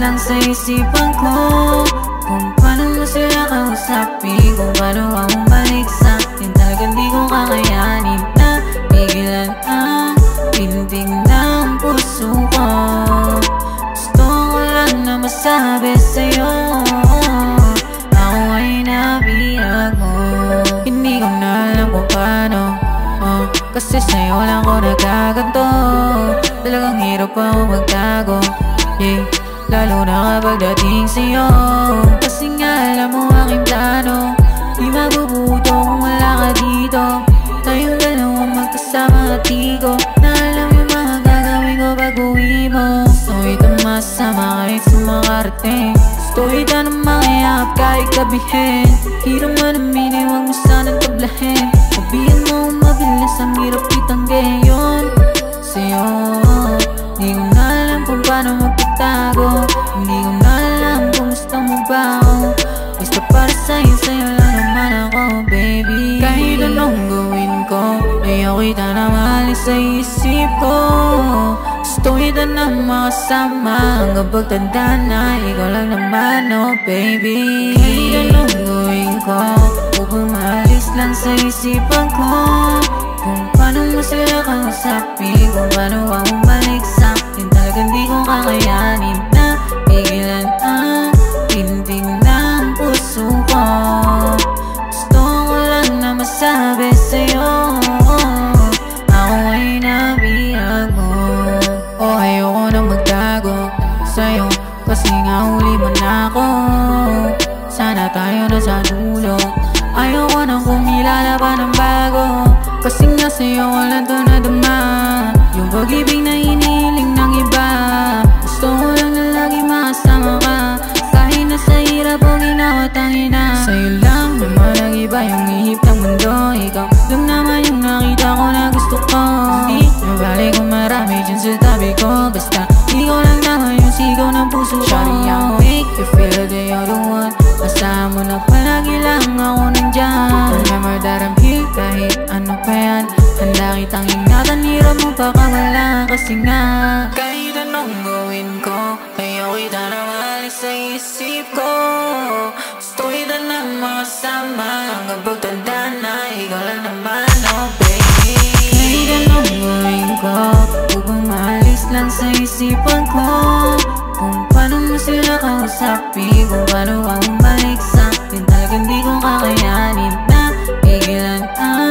lang sa isipan ko kung paano mo sila kausapin, kung paano ako balik sa'kin. Talagang di ko kakayanin na pigilan ang tindig ng puso ko. Gusto ko lang na masabi sa'yo, ako ay nabiyag mo. Hindi ko na alam kung paano, kasi sa'yo lang ko nagkaganto. Talagang hirap ako magtago, yeah. Lalo na kapag dating sa'yo, kasi nga alam mo aking plano. Di mabubuto kung wala ka dito. Tayong dalawang magkasama at tigo, na alam yung mga gagawin ko pag uwi mo. Gusto kita masama kahit sumakarating, gusto kita na makiyakap kahit gabihin. Hirap man aminin, huwag mo sanang tablahin. Sabihin mo mabilis, ang hirap itanggi yun sa'yo. Di ko na alam kung paano magpatago, hindi ko na alam kung gusto mo ba ako. Basta para sa'yo, sa'yo lang naman ako, baby. Kahit anong gawin ko, ayaw kita na maalis sa isip ko. Gusto kita na makasama hanggang pagtanda na ikaw lang naman, oh baby. Kahit anong gawin ko, upang maalis lang sa isipan ko kung paano mo sila kausapin, kung paano ako balik sa'kin. Talagang di ko kakayanin na pigilan ang tindig ng puso ko. Gusto ko lang na masabi sa'yo, ako ay nabiyag mo. Oh, ayoko na magtago sa'yo, kasi nga huli mo na ako. Sana tayo na sa dulo, ayoko nang kumilala pa ng bago. Kasi nga sa'yo ko lang to nadama, yung pag-ibig na hinihiling ng iba. Gusto ko lang na lagi makasama ka, kahit nasa hirap o ginawa tangina. Sa'yo lang naman nag-iba yung ihip ng mundo, ikaw lang naman yung nakita ko na gusto ko. Di nabalik kung marami dyan sa tabi ko, basta ikaw lang naman yung sigaw ng puso ko. Shawty, I'll make you feel that you're the one. Asahan mo na palagi lang ako nandyan. Remember that I'm here kahit ano pa yan. Handa kitang ingatan, hirap mo pakawala. Kasi nga kahit anong gawin ko, ayaw kita na maalis sa isip ko. Gusto kita na makasama hanggang pagtanda na ikaw lang naman, oh baby. Kahit anong gawin ko, upang maalis lang sa isipan ko kung paano mo sila kausapin, kung paano ako balik sa'kin. Talagang di ko kakayanin na pigilan ang